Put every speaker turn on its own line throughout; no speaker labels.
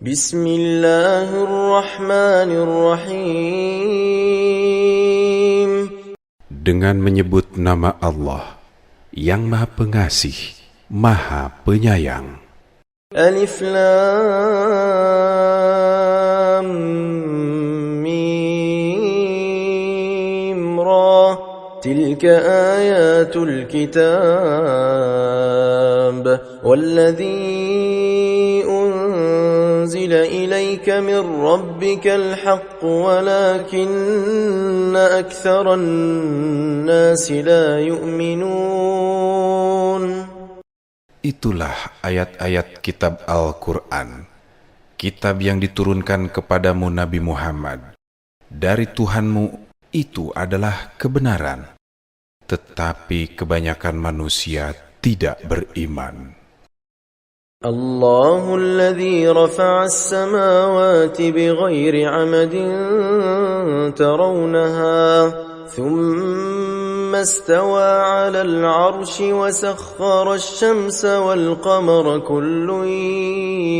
Bismillahirrahmanirrahim.
Dengan menyebut nama Allah yang Maha Pengasih, Maha Penyayang.
Alif Lam Mim Ra. Tilka ayatul kitab walladzi unzila ilayka min rabbikal haqq walakinna aktsaran nasi la yu'minun.
Itulah ayat-ayat kitab Al-Quran, kitab yang diturunkan kepadamu Nabi Muhammad. Dari Tuhanmu itu adalah kebenaran, tetapi kebanyakan manusia tidak beriman.
الله الذي رفع السماوات بغير عمد ترونها ثم استوى على العرش وسخر الشمس والقمر كل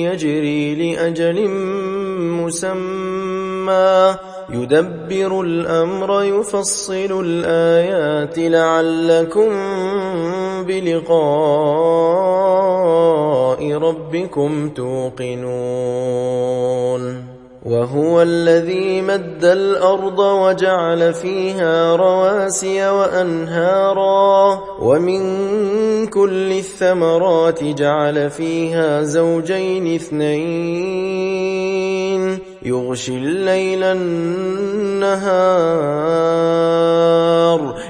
يجري لأجل مسمى يدبر الأمر يفصل الآيات لعلكم بلقاء ربكم توقنون. وهو الذي مد الأرض وجعل فيها رواسي وأنهارا ومن كل الثمرات جعل فيها زوجين اثنين يغشي الليل النهار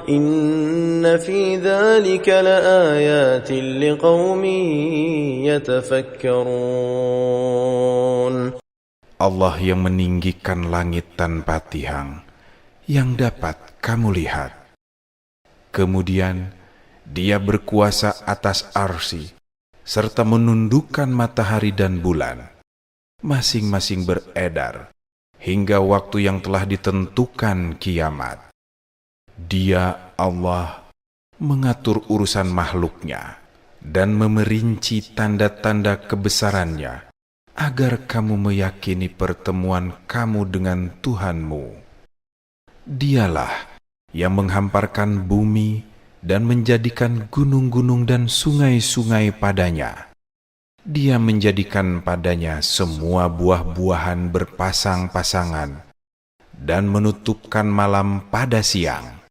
إن في ذلك لآيات لقوم يتفكرون.
Allah yang meninggikan langit tanpa tihang, yang dapat kamu lihat. Kemudian Dia berkuasa atas arsy, serta menundukkan matahari dan bulan, masing-masing beredar, hingga waktu yang telah ditentukan kiamat. Dia, Allah, mengatur urusan makhluknya, dan memerinci tanda-tanda kebesarannya, agar kamu meyakini pertemuan kamu dengan Tuhanmu. Dialah yang menghamparkan bumi dan menjadikan gunung-gunung dan sungai-sungai padanya. Dia menjadikan padanya semua buah-buahan berpasang-pasangan dan menutupkan malam pada siang.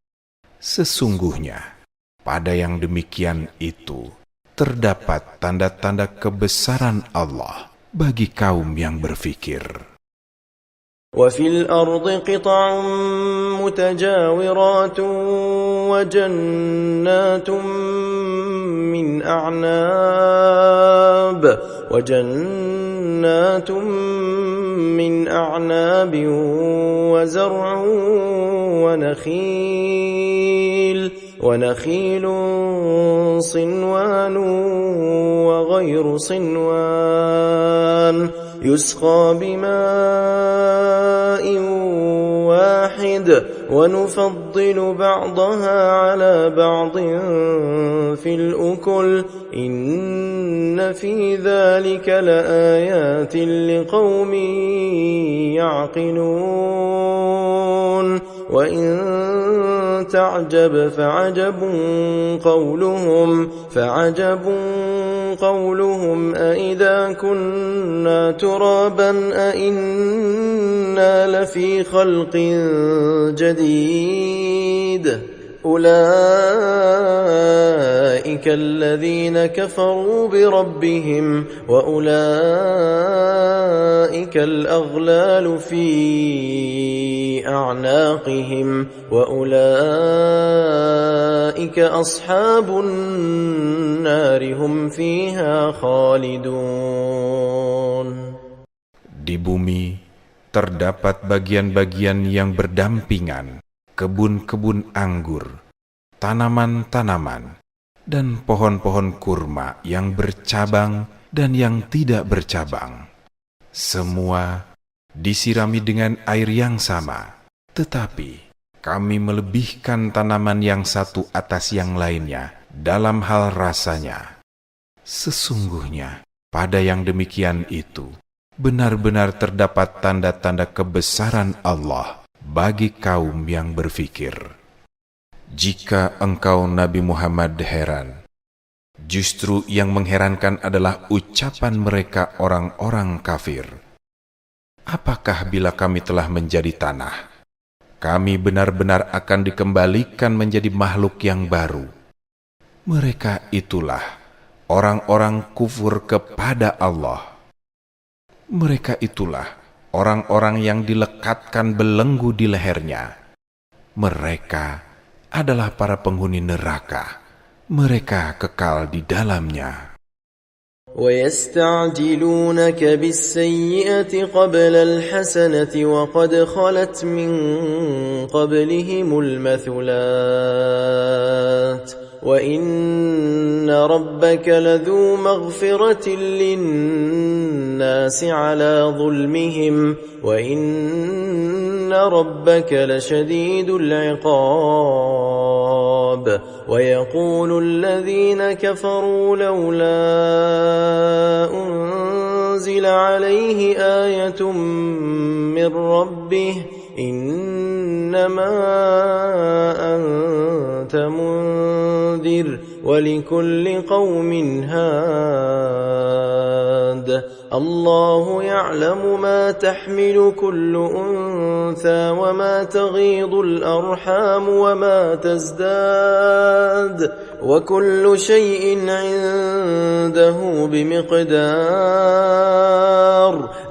Sesungguhnya, pada yang demikian itu terdapat tanda-tanda kebesaran Allah bagi kaum yang berfikir.
وفي الأرض قطع متجاورات وجنات من أعناب وزرع ونخيل صنوان وغير صنوان يسقى بماء واحد ونفضل بعضها على بعض في الأكل إن في ذلك لآيات لقوم يعقلون. وإن تعجب فعجب قولهم أإذا كنا ترابا أإنا لفي خلق جديد أولئك الذين كفروا بربهم وأولئك الأغلال في أعناقهم وأولئك أصحاب النار هم فيها خالدون.
Di bumi terdapat bagian-bagian yang berdampingan, kebun-kebun anggur, tanaman-tanaman, dan pohon-pohon kurma yang bercabang dan yang tidak bercabang. Semua disirami dengan air yang sama, tetapi kami melebihkan tanaman yang satu atas yang lainnya dalam hal rasanya. Sesungguhnya pada yang demikian itu Benar-benar terdapat tanda-tanda kebesaran Allah bagi kaum yang berfikir. Jika engkau Nabi Muhammad heran, justru yang mengherankan adalah ucapan mereka orang-orang kafir. Apakah bila kami telah menjadi tanah, kami benar-benar akan dikembalikan menjadi makhluk yang baru? Mereka itulah orang-orang kufur kepada Allah. Mereka itulah orang-orang yang dilekatkan belenggu di lehernya. Mereka adalah para penghuni neraka. Mereka kekal di dalamnya.
وَيَسْتَعْجِلُونَكَ بِالسَّيِّئَةِ قَبْلَ الْحَسَنَةِ وَقَدْ خَلَتْ مِنْ قَبْلِهِمُ الْمَثُلَاتُ وَإِنَّ رَبَّكَ لَذُو مَغْفِرَةٍ لِلنَّاسِ عَلَى ظُلْمِهِمْ وَإِنَّ رَبَّكَ لَشَدِيدُ الْعِقَابِ وَيَقُولُ الَّذِينَ كَفَرُوا لَوْلَا أُنْزِلَ عَلَيْهِ آيَةٌ مِّن رَّبِّهِ إِنَّمَا أَنْتَ مُنذِرٌ وَلِكُلِّ قَوْمٍ هَادٍ الله يعلم ما تحمل كل أنثى وما تغيض الأرحام وما تزداد وكل شيء عنده بمقدار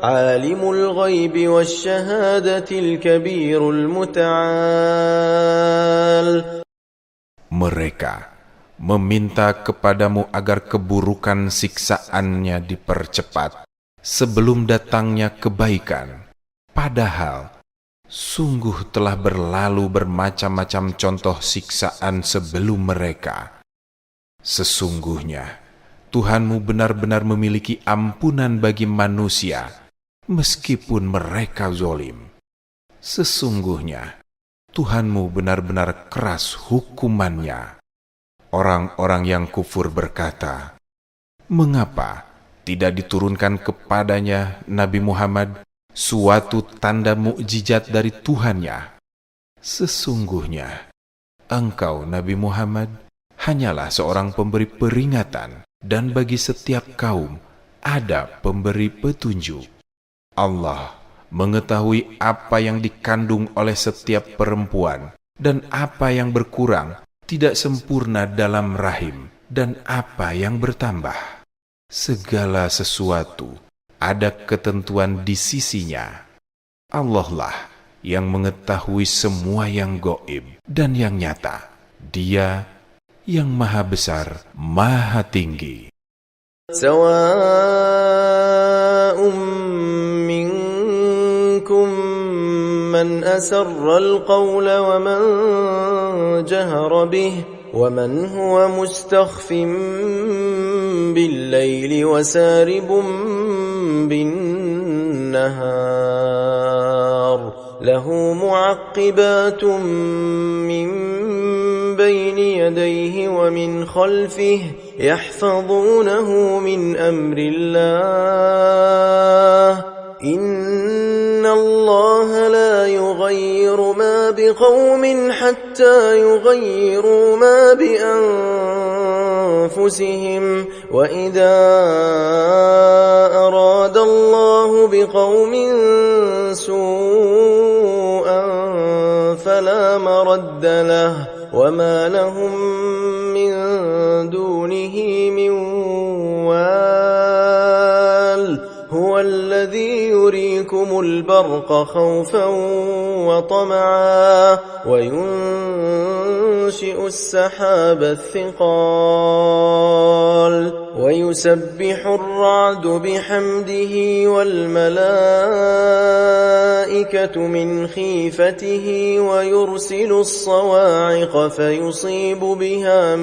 عالم الغيب والشهادة الكبير المتعال.
Mereka meminta kepadamu agar keburukan siksaannya dipercepat sebelum datangnya kebaikan. Padahal sungguh telah berlalu bermacam-macam contoh siksaan sebelum mereka. Sesungguhnya Tuhanmu benar-benar memiliki ampunan bagi manusia meskipun mereka zalim. Sesungguhnya Tuhanmu benar-benar keras hukumannya. Orang-orang yang kufur berkata, mengapa tidak diturunkan kepadanya Nabi Muhammad suatu tanda mukjizat dari Tuhannya? Sesungguhnya engkau Nabi Muhammad hanyalah seorang pemberi peringatan, dan bagi setiap kaum ada pemberi petunjuk. Allah mengetahui apa yang dikandung oleh setiap perempuan dan apa yang berkurang tidak sempurna dalam rahim, dan apa yang bertambah. Segala sesuatu ada ketentuan di sisinya. Allah lah yang mengetahui semua yang gaib dan yang nyata. Dia yang maha besar, maha tinggi.
Sawa'un minkum man asarra al-qawla wa man jahara bih wa man huwa mustakhfin bil-layli wa saribun bin-nahar lahu mu'aqqibatun min bayni yadayhi wa min khalfihi yahfazunahu min amrillah إن الله لا يغير ما بقوم حتى يغيروا ما بأنفسهم وإذا أراد الله بقوم سوءا فلا مرد له وما لهم من دونه من وال هو الذي يريكم البرق خوفا وطمعا وينشئ السحاب الثقال ويسبح الرعد بحمده والملائكة من خيفته ويرسل الصواعق فيصيب بها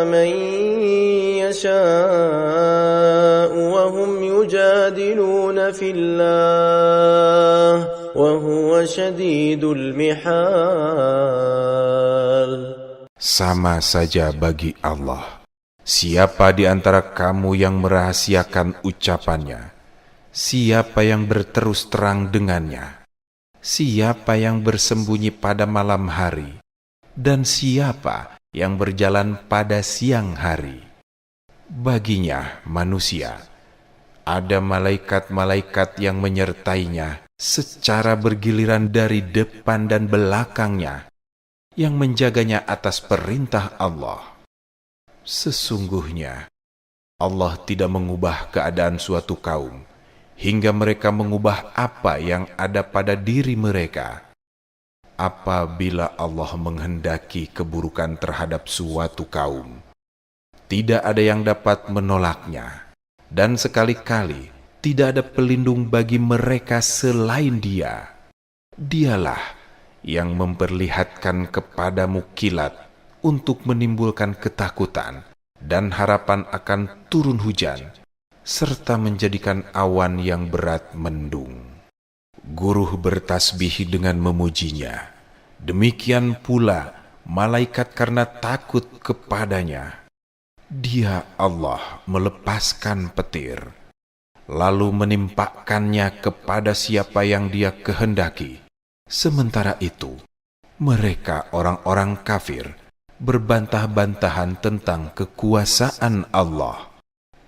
من يشاء وهم يجادلون في الله وهو شديد المحال.
Sama saja bagi Allah. Siapa di antara kamu yang merahasiakan ucapannya? Siapa yang berterus terang dengannya? Siapa yang bersembunyi pada malam hari? Dan siapa yang berjalan pada siang hari? Baginya manusia, ada malaikat-malaikat yang menyertainya secara bergiliran dari depan dan belakangnya, yang menjaganya atas perintah Allah. Sesungguhnya Allah tidak mengubah keadaan suatu kaum hingga mereka mengubah apa yang ada pada diri mereka. Apabila Allah menghendaki keburukan terhadap suatu kaum, tidak ada yang dapat menolaknya, dan sekali-kali tidak ada pelindung bagi mereka selain Dia. Dialah yang memperlihatkan kepadamu kilat untuk menimbulkan ketakutan dan harapan akan turun hujan, serta menjadikan awan yang berat mendung. Guru bertasbih dengan memujinya. Demikian pula malaikat karena takut kepadanya. Dia Allah melepaskan petir, lalu menimpakannya kepada siapa yang Dia kehendaki. Sementara itu, mereka orang-orang kafir berbantah-bantahan tentang kekuasaan Allah,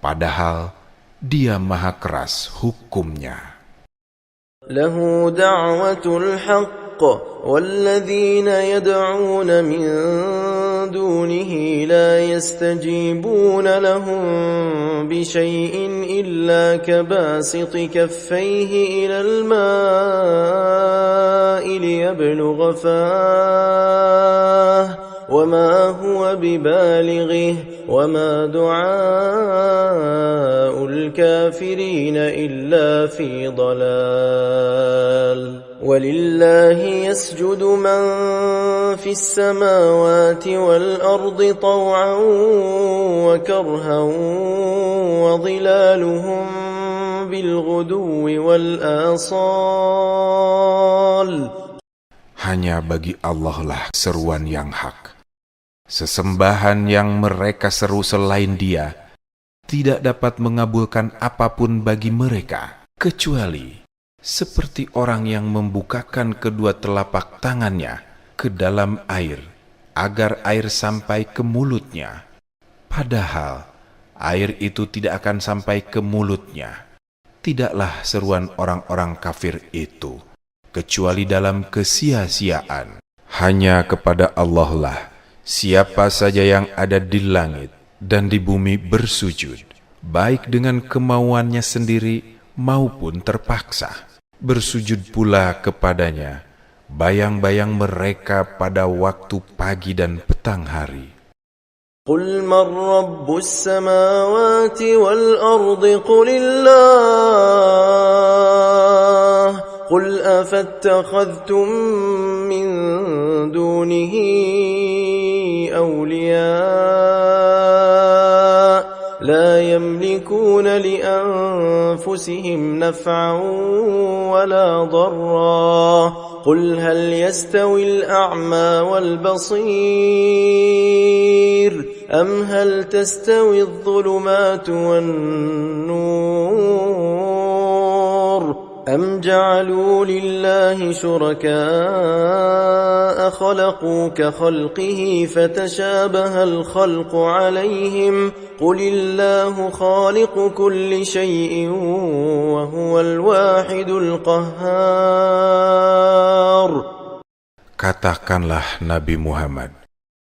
padahal Dia maha keras hukumnya.
Lahu da'watul haqq walladzina yad'una min dunihi la yastajibuna lahum bishay'in illa kabasiti kaffayhi ila al-ma'i liyablugha fah وما هو ببالغه وما دعاء الكافرين إلا في ضلال ولله يسجد من في السماوات والأرض طوعا وكرها وظلالهم بالغدو والآصال.
Hanya bagi Allah lah seruan yang hak. Sesembahan yang mereka seru selain Dia tidak dapat mengabulkan apapun bagi mereka, kecuali seperti orang yang membukakan kedua telapak tangannya ke dalam air, agar air sampai ke mulutnya. Padahal air itu tidak akan sampai ke mulutnya. Tidaklah seruan orang-orang kafir itu kecuali dalam kesia-siaan. Hanya kepada Allah lah siapa saja yang ada di langit dan di bumi bersujud, baik dengan kemauannya sendiri maupun terpaksa. Bersujud pula kepadanya bayang-bayang mereka pada waktu pagi dan petang hari.
قل من رب السماوات والأرض قل الله قل أفاتخذتم من دونه أولياء لا يملكون لأنفسهم نفعا ولا ضرا قل هل يستوي الأعمى والبصير أم هل تستوي الظلمات والنور أم جعلوا لله شركاء خلقوا كخلقه فتشابه الخلق عليهم قل الله خالق كل شيء وهو الواحد القهار.
Katakanlah Nabi Muhammad,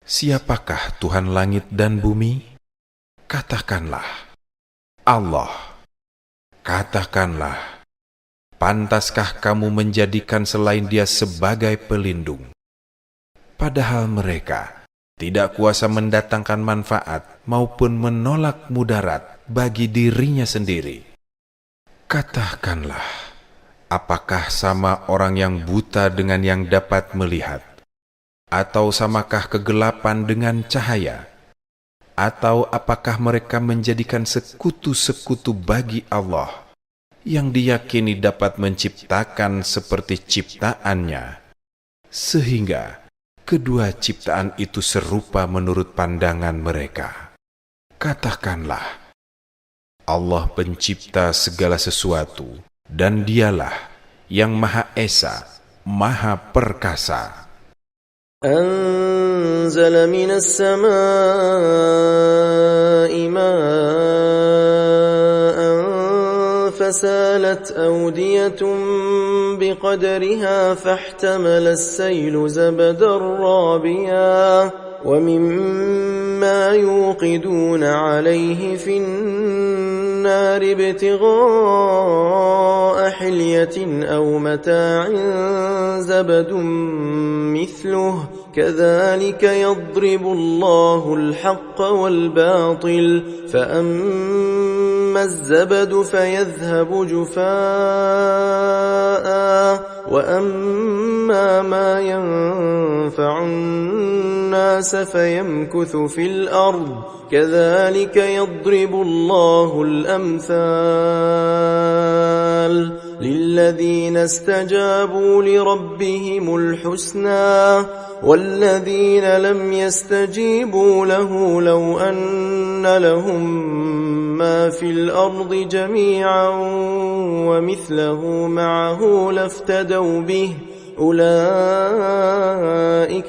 siapakah Tuhan langit dan bumi? Katakanlah, Allah. Katakanlah, pantaskah kamu menjadikan selain Dia sebagai pelindung? Padahal mereka tidak kuasa mendatangkan manfaat maupun menolak mudarat bagi dirinya sendiri. Katakanlah, apakah sama orang yang buta dengan yang dapat melihat? Atau samakah kegelapan dengan cahaya? Atau apakah mereka menjadikan sekutu-sekutu bagi Allah yang diyakini dapat menciptakan seperti ciptaannya, sehingga kedua ciptaan itu serupa menurut pandangan mereka. Katakanlah, Allah pencipta segala sesuatu, dan Dialah yang Maha Esa, Maha Perkasa.
أنزل من السماء ماء فسالت أودية بقدرها فاحتمل السيل زبدا رابيا ومما يوقدون عليه في النار ابتغاء حلية أو متاع زبد مثله كذلك يضرب الله الحق والباطل فأما الزبد فيذهب جفاء وأما ما ينفع الناس فيمكث في الأرض كذلك يضرب الله الأمثال للذين استجابوا لربهم الحسنى والذين لم يستجيبوا له لو أن لهم ما في الأرض جميعا ومثله معه لافتدوا به أولئك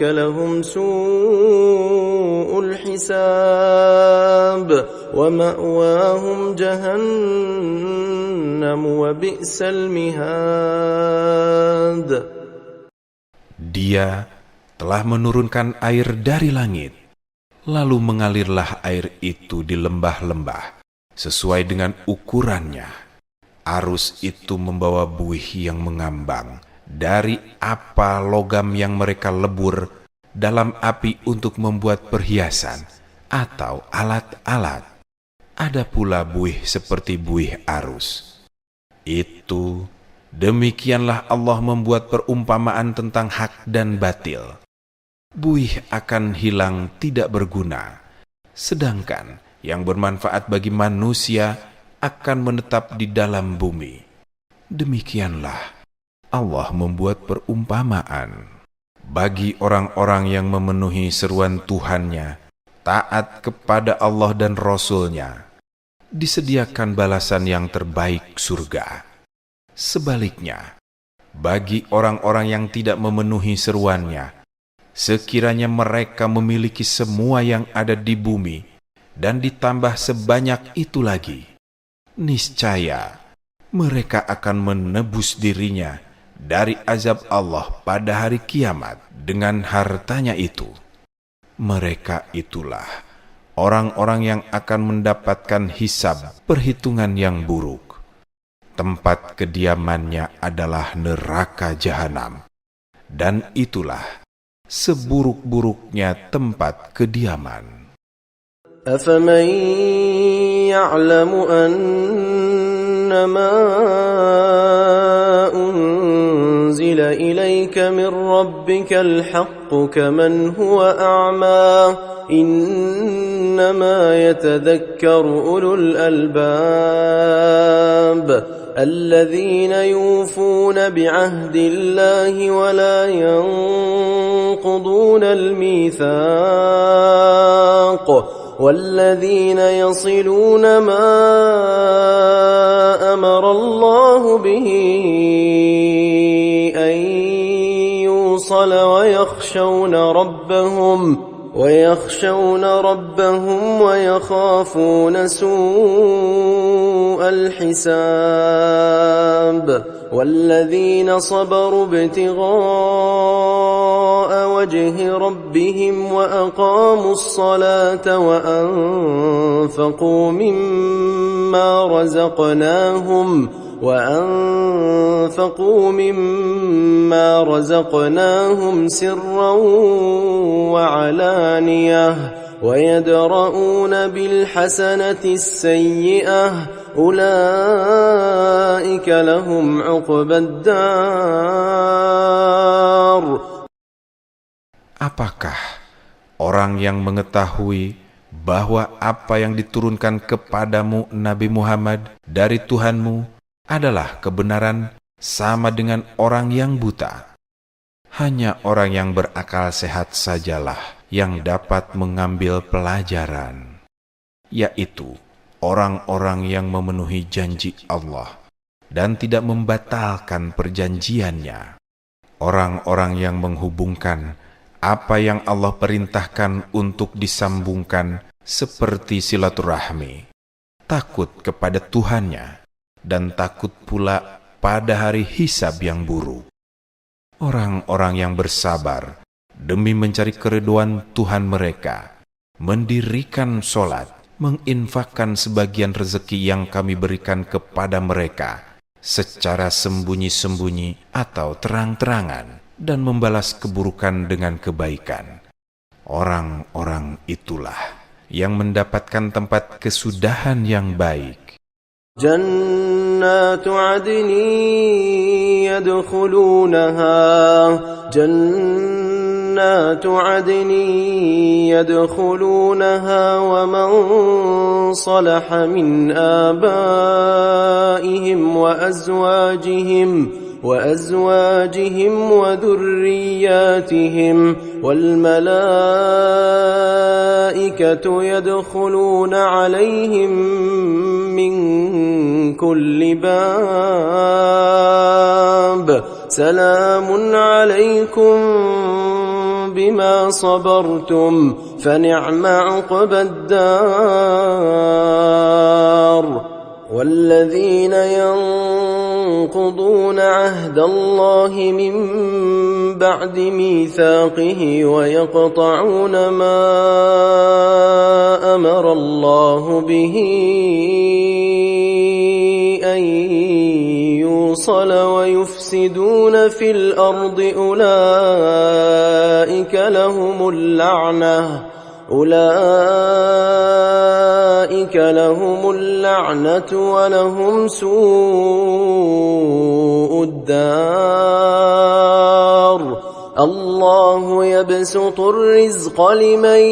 لهم سوء الحساب ومأواهم جهنم وبئس المهاد.
Dia telah menurunkan air dari langit, lalu mengalirlah air itu di lembah-lembah sesuai dengan ukurannya. Arus itu membawa buih yang mengambang dari apa logam yang mereka lebur dalam api untuk membuat perhiasan atau alat-alat. Ada pula buih seperti buih arus. Itu demikianlah Allah membuat perumpamaan tentang hak dan batil. Buih akan hilang tidak berguna, sedangkan yang bermanfaat bagi manusia akan menetap di dalam bumi. Demikianlah Allah membuat perumpamaan bagi orang-orang yang memenuhi seruan Tuhannya, taat kepada Allah dan Rasul-Nya. Disediakan balasan yang terbaik surga. Sebaliknya, bagi orang-orang yang tidak memenuhi seruannya, sekiranya mereka memiliki semua yang ada di bumi dan ditambah sebanyak itu lagi, niscaya mereka akan menebus dirinya dari azab Allah pada hari kiamat dengan hartanya itu. Mereka itulah orang-orang yang akan mendapatkan hisab perhitungan yang buruk. Tempat kediamannya adalah neraka jahanam, dan itulah seburuk-buruknya tempat kediaman.
أفمن يعلم أنما أنزل إليك من ربك الحق كمن هو أعمى إنما يتذكر أولو الألباب الذين يوفون بعهد الله ولا ينقضون الميثاق والذين يصلون ما أمر الله به أن يوصل ويخشون ربهم ويخافون سوء الحساب والذين صبروا ابتغاء وجه ربهم وأقاموا الصلاة وأنفقوا مما رزقناهم سرا وعلانية ويدرؤون بالحسنة السيئة أولئك لهم عقبى الدار.
Apakah orang yang mengetahui bahwa apa yang diturunkan kepadamu Nabi Muhammad dari Tuhanmu adalah kebenaran sama dengan orang yang buta? Hanya orang yang berakal sehat sajalah yang dapat mengambil pelajaran, yaitu orang-orang yang memenuhi janji Allah dan tidak membatalkan perjanjiannya. Orang-orang yang menghubungkan apa yang Allah perintahkan untuk disambungkan seperti silaturahmi, takut kepada Tuhannya, dan takut pula pada hari hisab yang buruk. Orang-orang yang bersabar demi mencari keridhaan Tuhan mereka, mendirikan sholat, menginfakkan sebagian rezeki yang kami berikan kepada mereka secara sembunyi-sembunyi atau terang-terangan, dan membalas keburukan dengan kebaikan. Orang-orang itulah yang mendapatkan tempat kesudahan yang baik.
جنات عدن يدخلونها ومن صلح من آبائهم وأزواجهم وذرياتهم والملائكة يدخلون عليهم من كل باب سلام عليكم بما صبرتم فنعم عقبى الدار والذين ينقضون عهد الله من بعد ميثاقه ويقطعون ما أمر الله به أن يوصل ويفسدون في الأرض أولئك لهم اللعنة ولهم سوء الدار الله يبسط الرزق لمن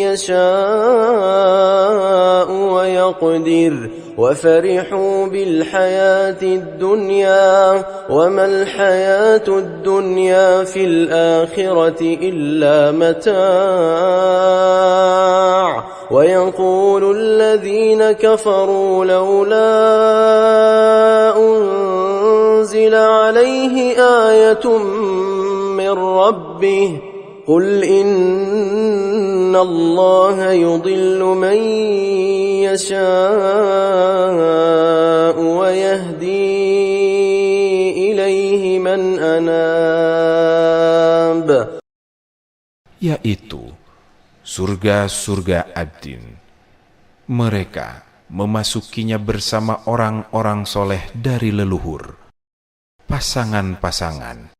يشاء ويقدر وفرحوا بالحياة الدنيا وما الحياة الدنيا في الآخرة إلا متاع ويقول الذين كفروا لولا أنزل عليه آية من ربه قل إن الله يضل من يشاء ويهدي إليه من أناب,
yaitu surga-surga Adin. Mereka memasukinya bersama orang-orang soleh dari leluhur, pasangan-pasangan,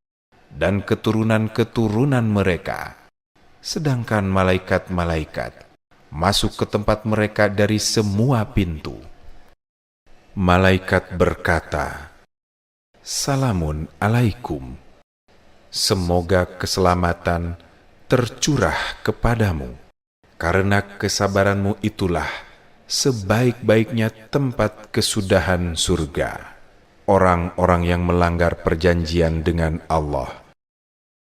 dan keturunan-keturunan mereka. Sedangkan malaikat-malaikat masuk ke tempat mereka dari semua pintu. Malaikat berkata, "Salamun alaikum." Semoga keselamatan tercurah kepadamu, karena kesabaranmu itulah sebaik-baiknya tempat kesudahan surga. Orang-orang yang melanggar perjanjian dengan Allah,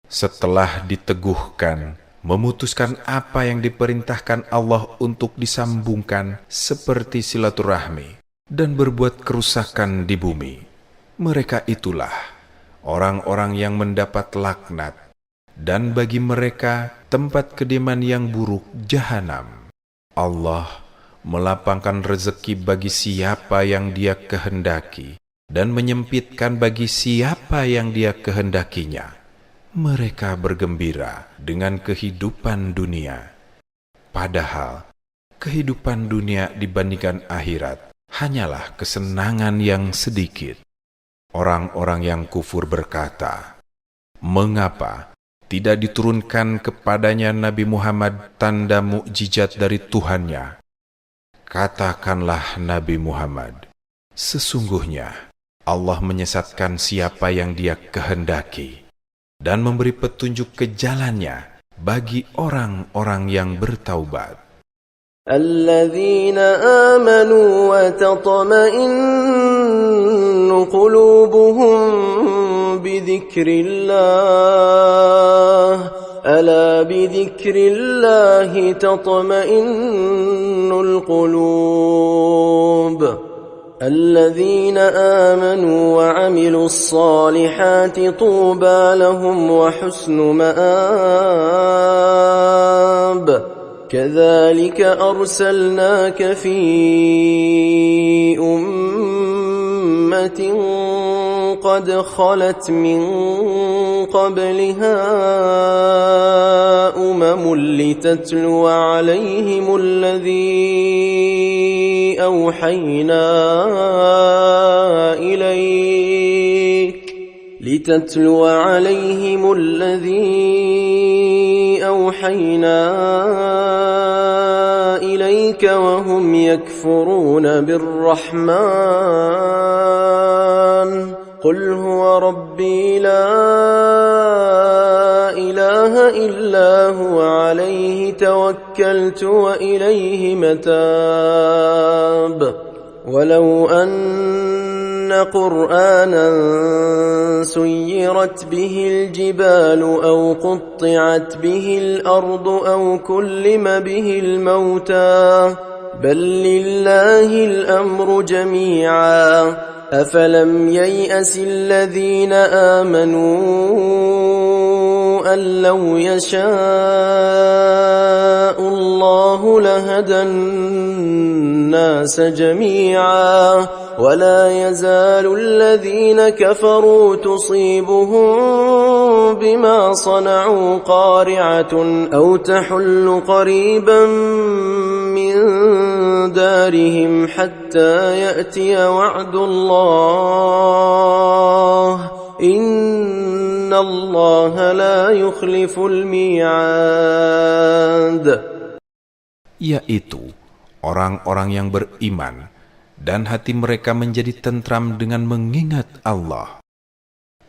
setelah diteguhkan, memutuskan apa yang diperintahkan Allah untuk disambungkan seperti silaturahmi, dan berbuat kerusakan di bumi, mereka itulah orang-orang yang mendapat laknat, dan bagi mereka tempat kediaman yang buruk jahanam. Allah melapangkan rezeki bagi siapa yang Dia kehendaki, dan menyempitkan bagi siapa yang Dia kehendakinya. Mereka bergembira dengan kehidupan dunia, padahal kehidupan dunia dibandingkan akhirat hanyalah kesenangan yang sedikit. Orang-orang yang kufur berkata, "Mengapa tidak diturunkan kepadanya Nabi Muhammad tanda mukjizat dari Tuhannya?" Katakanlah Nabi Muhammad, sesungguhnya Allah menyesatkan siapa yang Dia kehendaki, dan memberi petunjuk ke jalannya bagi orang-orang yang bertaubat.
Alladzina amanu wa tatma'innu qulubuhum بذكر الله ألا بذكر الله تطمئن القلوب الذين آمنوا وعملوا الصالحات طوبى لهم وحسن مآب كذلك أرسلناك في أمة قد خلت من قبلها لتتلو عليهم الذي أوحينا إليك وهم يكفرون بالرحمن قل هو ربي لا إله إلا هو عليه توكلت وإليه متاب ولو أن قرآنا سيرت به الجبال أو قطعت به الأرض أو كلم به الموتى بل لله الأمر جميعا أفلم ييأس الذين آمنوا أن لو يشاء الله لهدى الناس جميعا ولا يزال الذين كفروا تصيبهم بما صنعوا قارعة أو تحل قريبا من دارهم حتى يأتي وعد الله إن الله لا يخلف الميعاد.
Yaitu orang-orang yang beriman dan hati mereka menjadi tentram dengan mengingat Allah.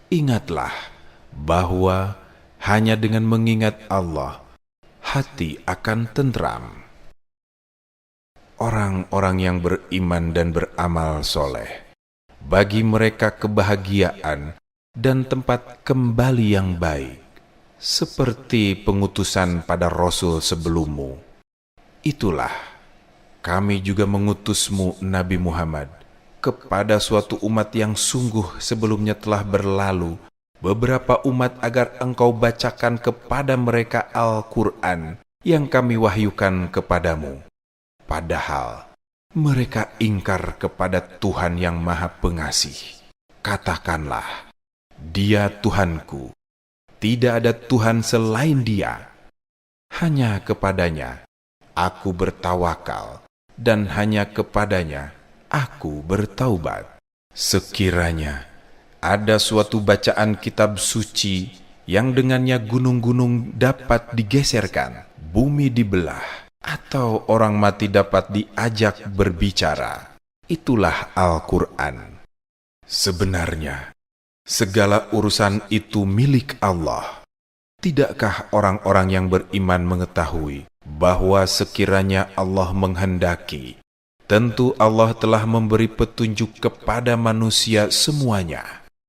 Ingatlah bahwa hanya dengan mengingat Allah, hati akan tentram. Orang-orang yang beriman dan beramal soleh, bagi mereka kebahagiaan dan tempat kembali yang baik, seperti pengutusan pada Rasul sebelummu. Itulah kami juga mengutusmu, Nabi Muhammad, kepada suatu umat yang sungguh sebelumnya telah berlalu, beberapa umat, agar engkau bacakan kepada mereka Al-Quran yang kami wahyukan kepadamu. Padahal mereka ingkar kepada Tuhan yang Maha Pengasih. Katakanlah, Dia Tuhanku, tidak ada Tuhan selain Dia. Hanya kepadanya aku bertawakal, dan hanya kepadanya aku bertaubat. Sekiranya ada suatu bacaan kitab suci yang dengannya gunung-gunung dapat digeserkan, bumi dibelah, atau orang mati dapat diajak berbicara, itulah Al-Quran. Sebenarnya segala urusan itu milik Allah. Tidakkah orang-orang yang beriman mengetahui bahwa sekiranya Allah menghendaki, tentu Allah telah memberi petunjuk kepada manusia semuanya.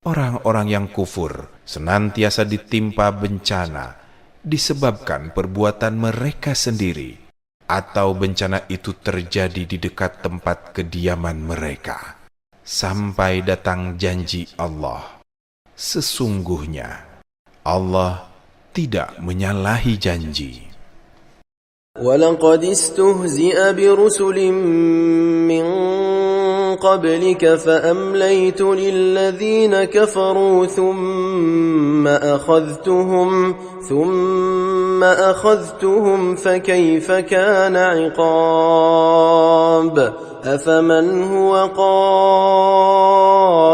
Orang-orang yang kufur senantiasa ditimpa bencana disebabkan perbuatan mereka sendiri, atau bencana itu terjadi di dekat tempat kediaman mereka, sampai datang janji Allah. Sesungguhnya Allah tidak menyalahi janji.
وَلَقَدِ اسْتُهْزِئَ بِرُسُلٍ مِّن قَبْلِكَ فَأَمْلَيْتُ لِلَّذِينَ كَفَرُوا ثُمَّ أَخَذْتُهُمْ فَكَيْفَ كَانَ عِقَابِ أَفَمَنْ هُوَ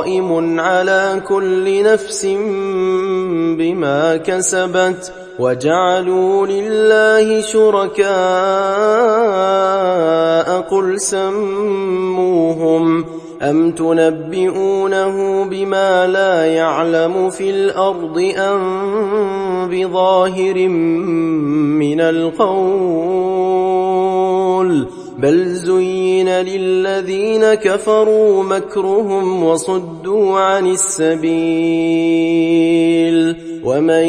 قَائِمٌ عَلَى كُلِّ نَفْسٍ بِمَا كَسَبَتْ وَجَعَلُوا لِلَّهِ شُرَكَاءَ قُلْ سَمُّوهُمْ أَمْ تُنَبِّئُونَهُ بِمَا لَا يَعْلَمُ فِي الْأَرْضِ أَمْ بِظَاهِرٍ مِّنَ الْقَوْلِ بل زين للذين كفروا مكرهم وصدوا عن السبيل ومن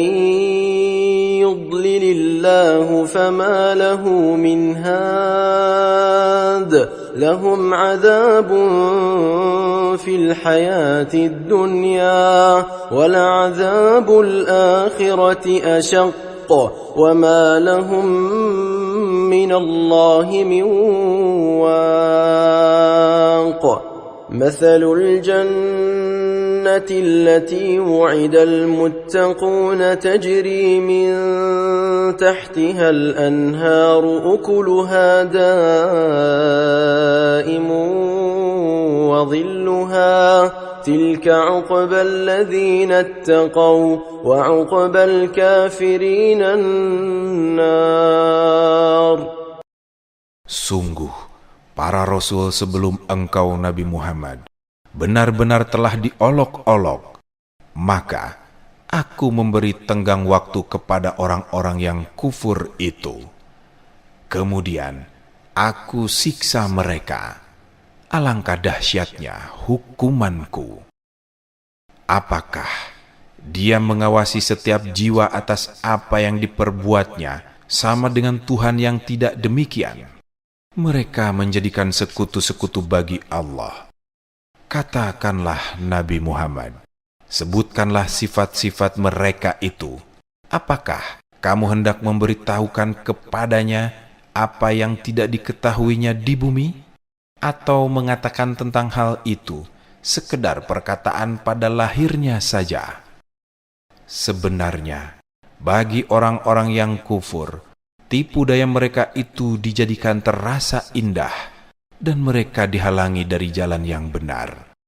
يضلل الله فما له من هاد لهم عذاب في الحياة الدنيا ولعذاب الآخرة أشق وما لهم من الله من واق مثل الجنة التي وعد المتقون تجري من تحتها الأنهار أكلها دائم وظلها تلك عقبى الذين اتقوا وعقبى الكافرين النار.
Sungguh, para rasul sebelum engkau Nabi Muhammad benar-benar telah diolok-olok. Maka aku memberi tenggang waktu kepada orang-orang yang kufur itu. Kemudian aku siksa mereka. Alangkah dahsyatnya hukumanku. Apakah dia mengawasi setiap jiwa atas apa yang diperbuatnya sama dengan Tuhan yang tidak demikian? Mereka menjadikan sekutu-sekutu bagi Allah. Katakanlah Nabi Muhammad, sebutkanlah sifat-sifat mereka itu. Apakah kamu hendak memberitahukan kepadanya apa yang tidak diketahuinya di bumi? Atau mengatakan tentang hal itu sekedar perkataan pada lahirnya saja? Sebenarnya, bagi orang-orang yang kufur, tipu daya mereka itu dijadikan terasa indah, dan mereka dihalangi dari jalan yang benar.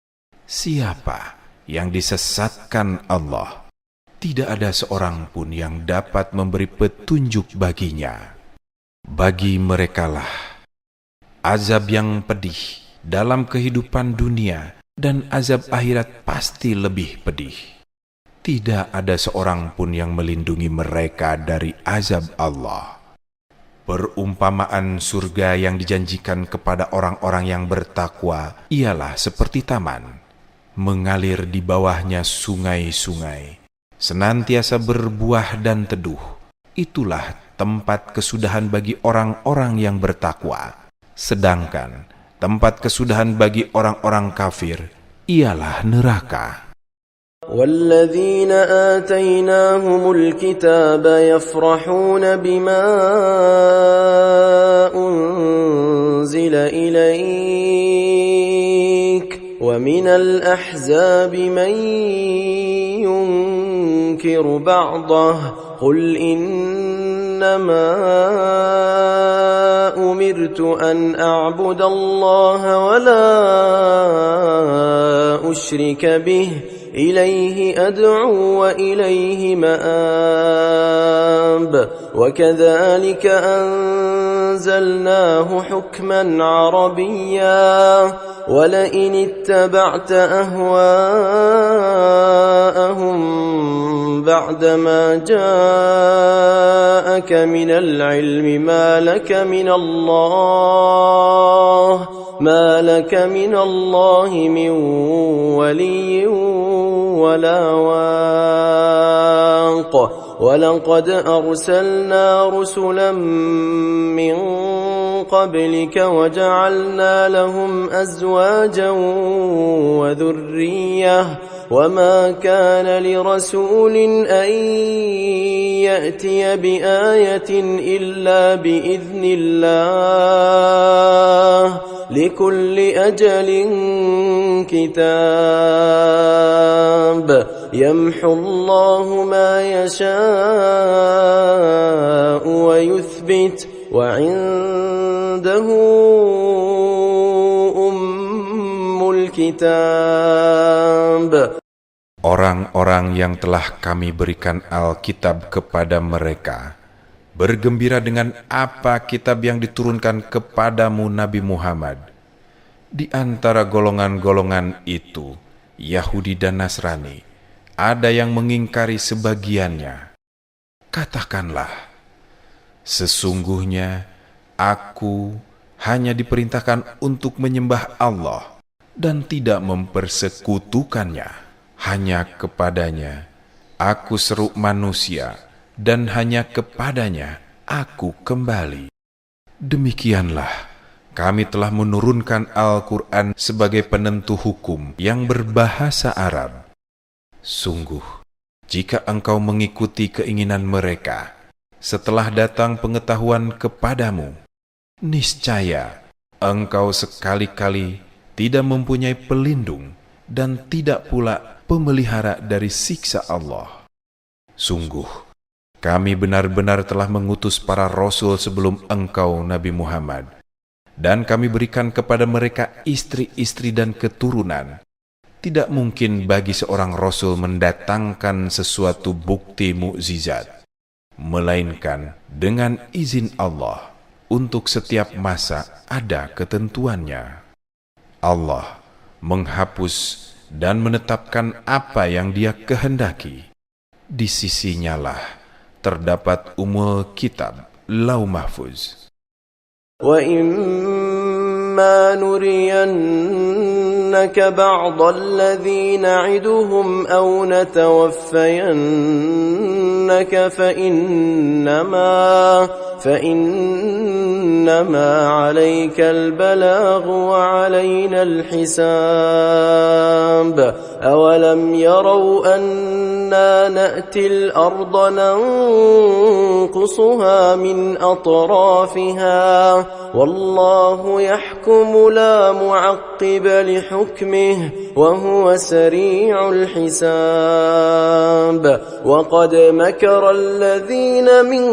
Siapa yang disesatkan Allah, tidak ada seorang pun yang dapat memberi petunjuk baginya. Bagi merekalah azab yang pedih dalam kehidupan dunia, dan azab akhirat pasti lebih pedih. Tidak ada seorang pun yang melindungi mereka dari azab Allah. Perumpamaan surga yang dijanjikan kepada orang-orang yang bertakwa ialah seperti taman, mengalir di bawahnya sungai-sungai, senantiasa berbuah dan teduh. Itulah tempat kesudahan bagi orang-orang yang bertakwa. Sedangkan tempat kesudahan bagi orang-orang kafir ialah neraka.
والذين آتيناهم الكتاب يفرحون بما أنزل إليك ومن الأحزاب من ينكر بعضه قل إنما أمرت أن أعبد الله ولا أشرك به إليه أدعو وإليه مآب وكذلك أنزلناه حكما عربيا ولئن اتبعت أهواءهم بعدما جاءك من العلم ما لك من الله من ولي ولا واق ولقد أرسلنا رسلا من قبلك وجعلنا لهم أزواجا وذرية وما كان لرسول أن يأتي بآية إلا بإذن الله لكل أجل كتاب يمحو الله ما يشاء ويثبت وعنده أم الكتاب.
Orang-orang yang telah kami berikan Alkitab kepada mereka bergembira dengan apa kitab yang diturunkan kepadamu Nabi Muhammad. Di antara golongan-golongan itu, Yahudi dan Nasrani, ada yang mengingkari sebagiannya. Katakanlah, sesungguhnya aku hanya diperintahkan untuk menyembah Allah dan tidak mempersekutukannya. Hanya kepadanya aku seru manusia, dan hanya kepadanya aku kembali. Demikianlah kami telah menurunkan Al-Quran sebagai penentu hukum yang berbahasa Arab. Sungguh, jika engkau mengikuti keinginan mereka, setelah datang pengetahuan kepadamu, niscaya engkau sekali-kali tidak mempunyai pelindung dan tidak pula pemelihara dari siksa Allah. Sungguh, kami benar-benar telah mengutus para rasul sebelum engkau, Nabi Muhammad, dan kami berikan kepada mereka istri-istri dan keturunan. Tidak mungkin bagi seorang rasul mendatangkan sesuatu bukti mukjizat, melainkan dengan izin Allah. Untuk setiap masa ada ketentuannya. Allah menghapus dan menetapkan apa yang Dia kehendaki. Di sisinya lah terdapat umul kitab, Lauh Mahfuz.
وَإِمَّا نُرِيَنَّكَ بَعْضَ الَّذِي نَعِدُهُمْ أَوْ نَتَوَفَّيَنَّكَ فَإِنَّمَا عَلَيْكَ الْبَلَاغُ وَعَلَيْنَا الْحِسَابُ أَوَلَمْ يَرَوْا أَنَّا نَأْتِي الْأَرْضَ نَنقُصُهَا مِنْ أَطْرَافِهَا وَاللَّهُ يَحْكُمُ لَا مُعَقِّبَ لِحُكْمِهِ وَهُوَ سَرِيعُ الْحِسَابِ وَقَدْ مَكَرَ الَّذِينَ مِنْ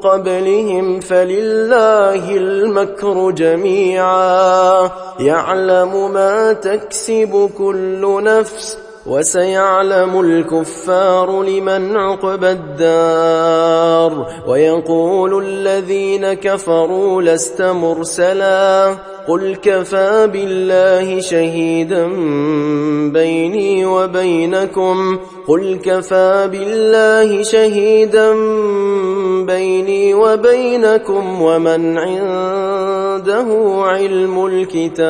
قَبْلِهِمْ فَلِلَّهِ الْمَكْرُ جَمِيعًا يَعْلَمُ مَا تَكْسِبُ كُلُّ نَفْسٍ وَسَيَعْلَمُ الْكُفَّارُ لِمَنْ عُقْبَى الدَّارِ وَيَقُولُ الَّذِينَ كَفَرُوا لَسْتَ مُرْسَلًا قُلْ كَفَى بِاللَّهِ شَهِيدًا بَيْنِي وَبَيْنَكُمْ وَمَنْ عِندَهُ عِلْمُ الْكِتَابِ.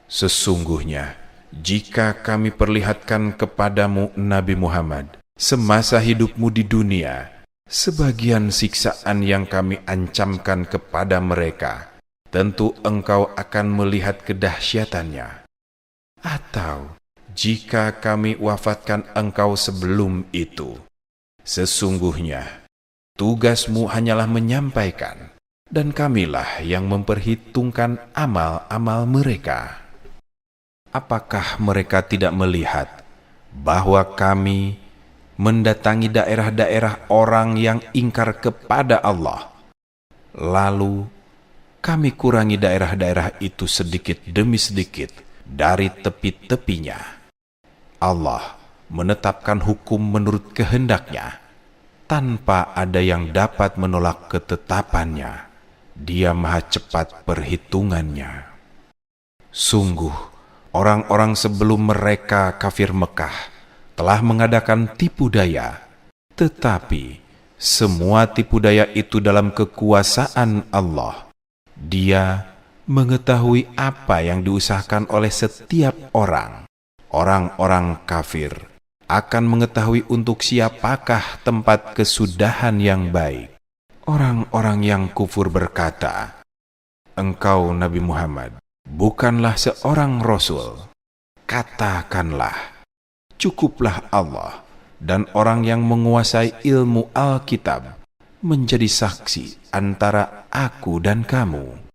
Sesungguhnya, jika kami perlihatkan kepadamu, Nabi Muhammad, semasa hidupmu di dunia, sebagian siksaan yang kami ancamkan kepada mereka, tentu engkau akan melihat kedahsyatannya. Atau, jika kami wafatkan engkau sebelum itu, sesungguhnya, tugasmu hanyalah menyampaikan, dan kamilah yang memperhitungkan amal-amal mereka. Apakah mereka tidak melihat bahwa kami mendatangi daerah-daerah orang yang ingkar kepada Allah, lalu kami kurangi daerah-daerah itu sedikit demi sedikit dari tepi-tepinya? Allah menetapkan hukum menurut kehendaknya, tanpa ada yang dapat menolak ketetapannya. Dia maha cepat perhitungannya. Sungguh, orang-orang sebelum mereka kafir Mekah telah mengadakan tipu daya, tetapi semua tipu daya itu dalam kekuasaan Allah. Dia mengetahui apa yang diusahakan oleh setiap orang. Orang-orang kafir akan mengetahui untuk siapakah tempat kesudahan yang baik. Orang-orang yang kufur berkata, "Engkau, Nabi Muhammad, bukanlah seorang rasul." Katakanlah, cukuplah Allah dan orang yang menguasai ilmu Alkitab menjadi saksi antara aku dan kamu.